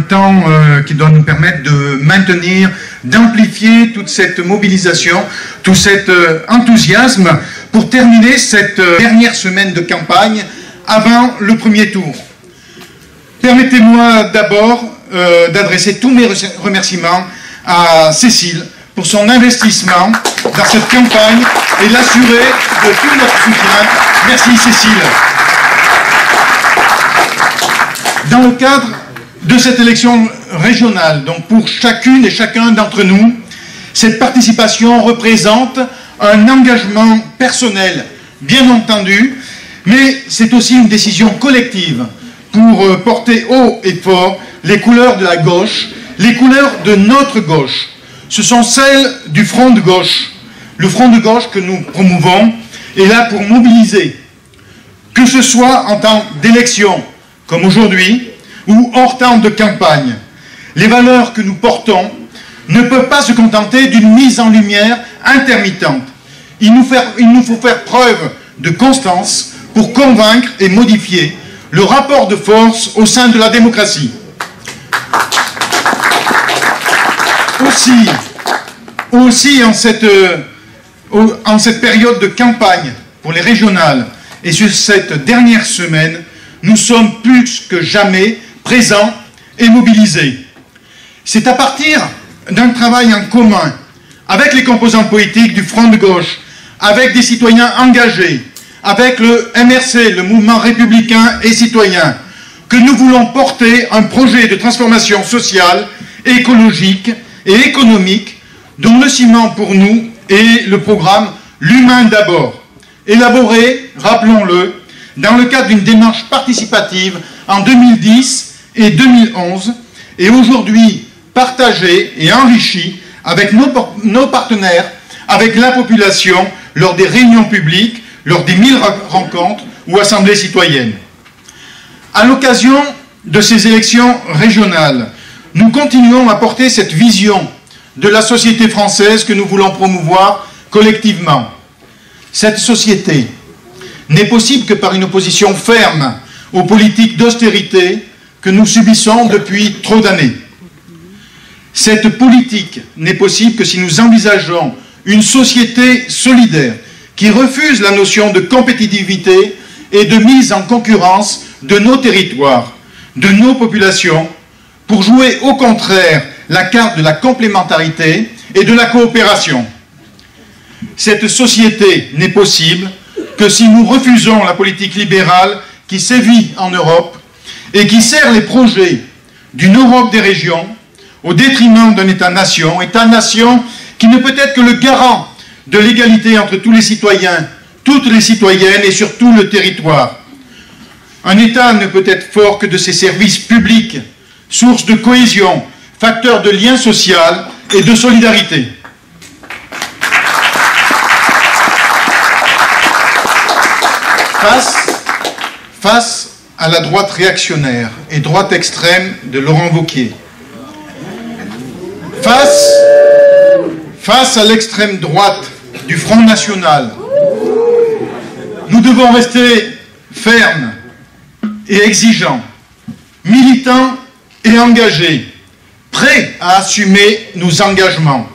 temps qui doit nous permettre de maintenir, d'amplifier toute cette mobilisation, tout cet enthousiasme pour terminer cette dernière semaine de campagne avant le premier tour. Permettez-moi d'abord d'adresser tous mes remerciements à Cécile pour son investissement dans cette campagne et l'assurer de tout notre soutien. Merci Cécile. Dans le cadre de cette élection régionale, donc pour chacune et chacun d'entre nous, cette participation représente un engagement personnel, bien entendu, mais c'est aussi une décision collective pour porter haut et fort les couleurs de la gauche, les couleurs de notre gauche. Ce sont celles du front de gauche. Le front de gauche que nous promouvons est là pour mobiliser, que ce soit en temps d'élection, comme aujourd'hui, ou hors temps de campagne. Les valeurs que nous portons ne peuvent pas se contenter d'une mise en lumière intermittente. Il nous faut faire preuve de constance pour convaincre et modifier le rapport de force au sein de la démocratie. Aussi en cette période de campagne pour les régionales et sur cette dernière semaine, nous sommes plus que jamais présents et mobilisés. C'est à partir d'un travail en commun avec les composants politiques du front de gauche, avec des citoyens engagés, avec le MRC, le mouvement républicain et citoyen, que nous voulons porter un projet de transformation sociale, écologique et économique dont le ciment pour nous est le programme « L'humain d'abord », élaboré, rappelons-le, dans le cadre d'une démarche participative en 2010 et 2011, et aujourd'hui partagé et enrichi avec nos partenaires, avec la population, lors des réunions publiques, lors des 1000 rencontres ou assemblées citoyennes. À l'occasion de ces élections régionales, nous continuons à porter cette vision de la société française que nous voulons promouvoir collectivement. Cette société n'est possible que par une opposition ferme aux politiques d'austérité que nous subissons depuis trop d'années. Cette politique n'est possible que si nous envisageons une société solidaire qui refuse la notion de compétitivité et de mise en concurrence de nos territoires, de nos populations, pour jouer au contraire la carte de la complémentarité et de la coopération. Cette société n'est possible que si nous refusons la politique libérale qui sévit en Europe et qui sert les projets d'une Europe des régions au détriment d'un État-nation qui ne peut être que le garant de l'égalité entre tous les citoyens, toutes les citoyennes et sur tout le territoire. Un État ne peut être fort que de ses services publics, source de cohésion, facteur de lien social et de solidarité. Face à la droite réactionnaire et droite extrême de Laurent Wauquiez, face à l'extrême droite du Front National, nous devons rester fermes et exigeants, militants et engagés, prêts à assumer nos engagements.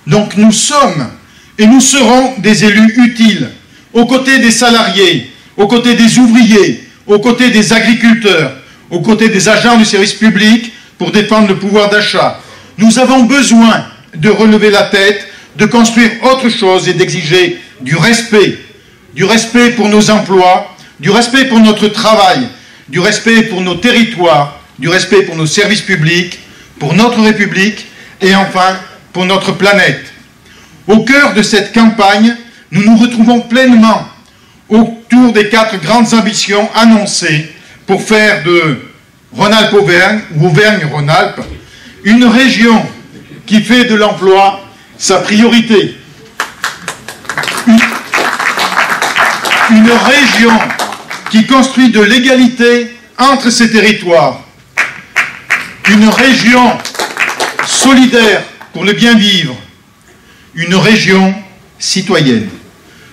Donc nous sommes et nous serons des élus utiles, aux côtés des salariés, aux côtés des ouvriers, aux côtés des agriculteurs, aux côtés des agents du service public pour défendre le pouvoir d'achat. Nous avons besoin de relever la tête, de construire autre chose et d'exiger du respect pour nos emplois, du respect pour notre travail, du respect pour nos territoires, du respect pour nos services publics, pour notre République et enfin pour notre planète. Au cœur de cette campagne, nous nous retrouvons pleinement autour des 4 grandes ambitions annoncées pour faire de Rhône-Alpes-Auvergne ou Auvergne-Rhône-Alpes une région qui fait de l'emploi sa priorité. Une région qui construit de l'égalité entre ses territoires. Une région solidaire pour le bien vivre. Une région citoyenne,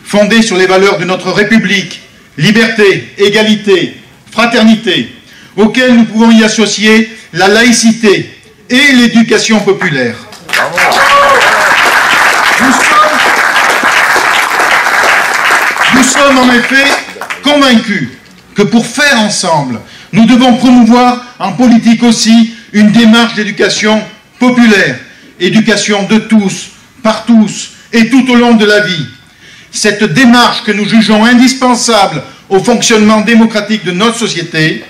fondée sur les valeurs de notre République, liberté, égalité, fraternité, auxquelles nous pouvons y associer la laïcité et l'éducation populaire. Nous sommes en effet convaincus que pour faire ensemble, nous devons promouvoir en politique aussi une démarche d'éducation populaire, éducation de tous, par tous et tout au long de la vie. Cette démarche que nous jugeons indispensable au fonctionnement démocratique de notre société,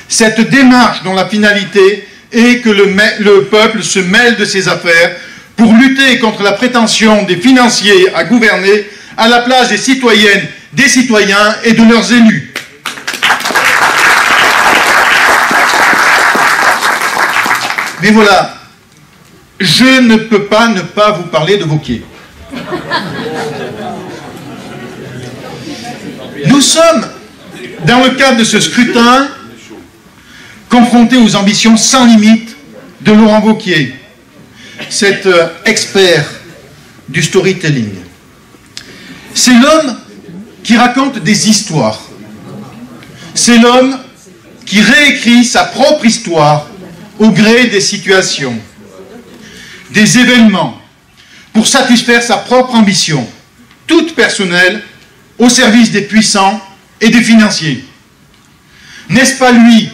cette démarche dont la finalité est que le peuple se mêle de ses affaires pour lutter contre la prétention des financiers à gouverner à la place des citoyennes, des citoyens et de leurs élus. Mais voilà, je ne peux pas ne pas vous parler de Wauquiez. Nous sommes, dans le cadre de ce scrutin, confrontés aux ambitions sans limite de Laurent Wauquiez, cet expert du storytelling. C'est l'homme qui raconte des histoires. C'est l'homme qui réécrit sa propre histoire au gré des situations, des événements, pour satisfaire sa propre ambition, toute personnelle, au service des puissants et des financiers. N'est-ce pas lui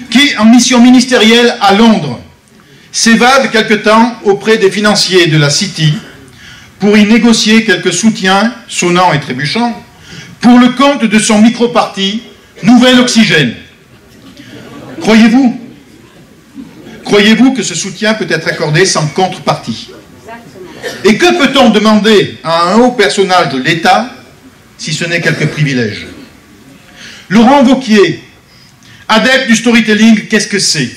qui, en mission ministérielle à Londres, s'évade quelque temps auprès des financiers de la City pour y négocier quelques soutiens sonnants et trébuchants pour le compte de son micro-parti Nouvel Oxygène? Croyez-vous que ce soutien peut être accordé sans contrepartie? Et que peut-on demander à un haut personnage de l'État si ce n'est quelques privilèges? Laurent Wauquiez, adepte du storytelling, qu'est-ce que c'est?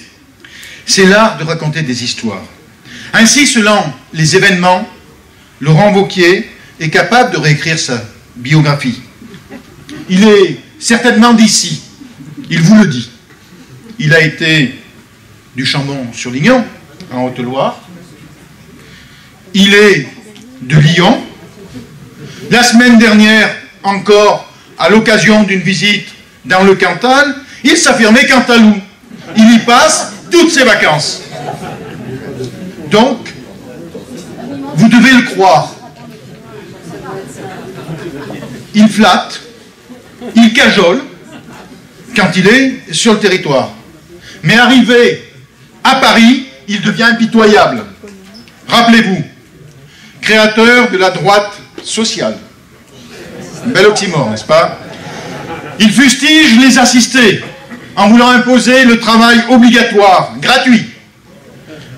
C'est l'art de raconter des histoires. Ainsi, selon les événements, Laurent Wauquiez est capable de réécrire sa biographie. Il est certainement d'ici, il vous le dit. Il a été du Chambon-sur-Lignon, en Haute-Loire. Il est de Lyon. La semaine dernière, encore, à l'occasion d'une visite dans le Cantal, il s'affirmait cantalou. Il y passe toutes ses vacances. Donc, vous devez le croire. Il flatte, il cajole, quand il est sur le territoire. Mais arrivé à Paris, il devient impitoyable. Rappelez-vous, créateur de la droite sociale. Un bel oxymore, n'est-ce pas? Il fustige les assistés en voulant imposer le travail obligatoire, gratuit,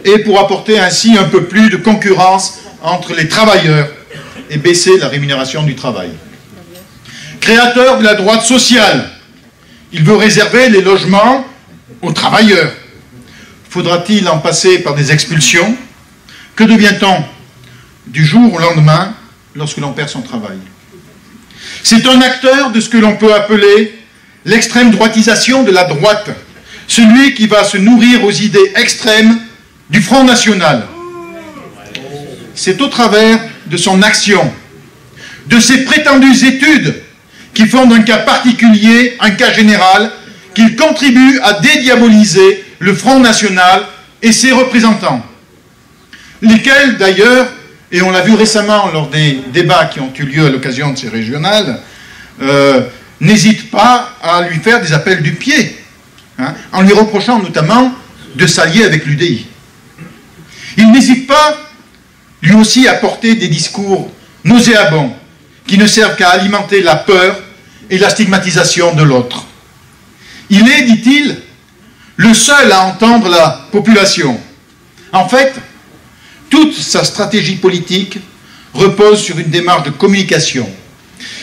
et pour apporter ainsi un peu plus de concurrence entre les travailleurs et baisser la rémunération du travail. Créateur de la droite sociale, il veut réserver les logements aux travailleurs. Faudra-t-il en passer par des expulsions? Que devient-on du jour au lendemain lorsque l'on perd son travail? C'est un acteur de ce que l'on peut appeler l'extrême droitisation de la droite, celui qui va se nourrir aux idées extrêmes du Front National. C'est au travers de son action, de ses prétendues études qui font d'un cas particulier un cas général, qu'il contribue à dédiaboliser le Front National et ses représentants, lesquels d'ailleurs, et on l'a vu récemment lors des débats qui ont eu lieu à l'occasion de ces régionales, n'hésitent pas à lui faire des appels du pied, hein, en lui reprochant notamment de s'allier avec l'UDI. Il n'hésite pas, lui aussi, à porter des discours nauséabonds qui ne servent qu'à alimenter la peur et la stigmatisation de l'autre. Il est, dit-il, le seul à entendre la population. En fait, toute sa stratégie politique repose sur une démarche de communication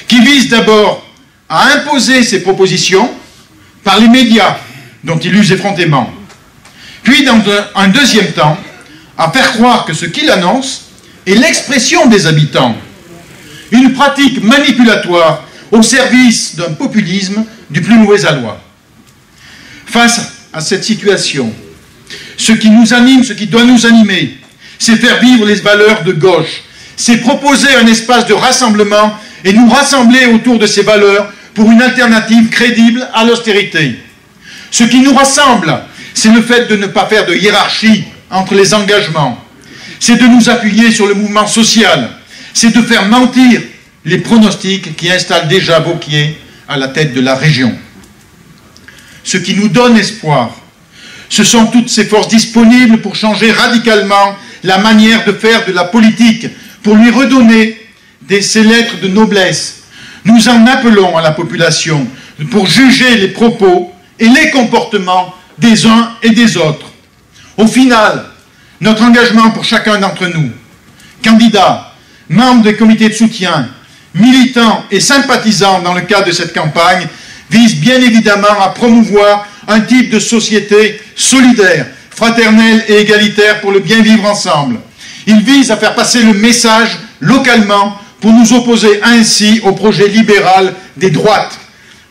qui vise d'abord à imposer ses propositions par les médias dont il use effrontément, puis dans un deuxième temps à faire croire que ce qu'il annonce est l'expression des habitants, une pratique manipulatoire au service d'un populisme du plus mauvais aloi. Face à cette situation, ce qui nous anime, ce qui doit nous animer, c'est faire vivre les valeurs de gauche, c'est proposer un espace de rassemblement et nous rassembler autour de ces valeurs pour une alternative crédible à l'austérité. Ce qui nous rassemble, c'est le fait de ne pas faire de hiérarchie entre les engagements, c'est de nous appuyer sur le mouvement social, c'est de faire mentir les pronostics qui installent déjà Wauquiez à la tête de la région. Ce qui nous donne espoir, ce sont toutes ces forces disponibles pour changer radicalement la manière de faire de la politique, pour lui redonner ses lettres de noblesse. Nous en appelons à la population pour juger les propos et les comportements des uns et des autres. Au final, notre engagement pour chacun d'entre nous, candidats, membres des comités de soutien, militants et sympathisants dans le cadre de cette campagne, vise bien évidemment à promouvoir un type de société solidaire, fraternelle et égalitaire pour le bien vivre ensemble. Il vise à faire passer le message localement pour nous opposer ainsi au projet libéral des droites.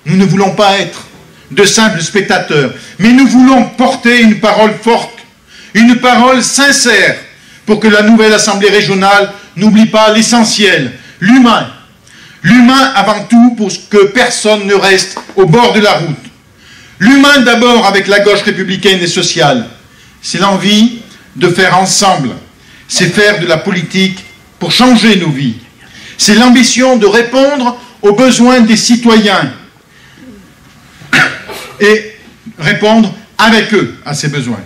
Nous ne voulons pas être de simples spectateurs, mais nous voulons porter une parole forte, une parole sincère, pour que la nouvelle Assemblée régionale n'oublie pas l'essentiel, l'humain. L'humain avant tout pour que personne ne reste au bord de la route. L'humain d'abord avec la gauche républicaine et sociale. C'est l'envie de faire ensemble. C'est faire de la politique pour changer nos vies. C'est l'ambition de répondre aux besoins des citoyens et répondre avec eux à ces besoins.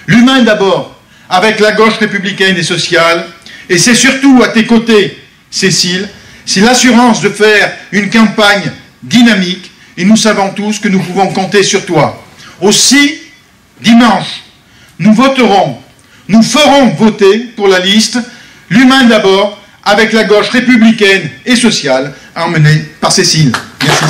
L'humain d'abord avec la gauche républicaine et sociale, et c'est surtout à tes côtés, Cécile, c'est l'assurance de faire une campagne dynamique, et nous savons tous que nous pouvons compter sur toi. Aussi, dimanche, nous ferons voter pour la liste l'humain d'abord avec la gauche républicaine et sociale, emmenée par Cécile. Merci.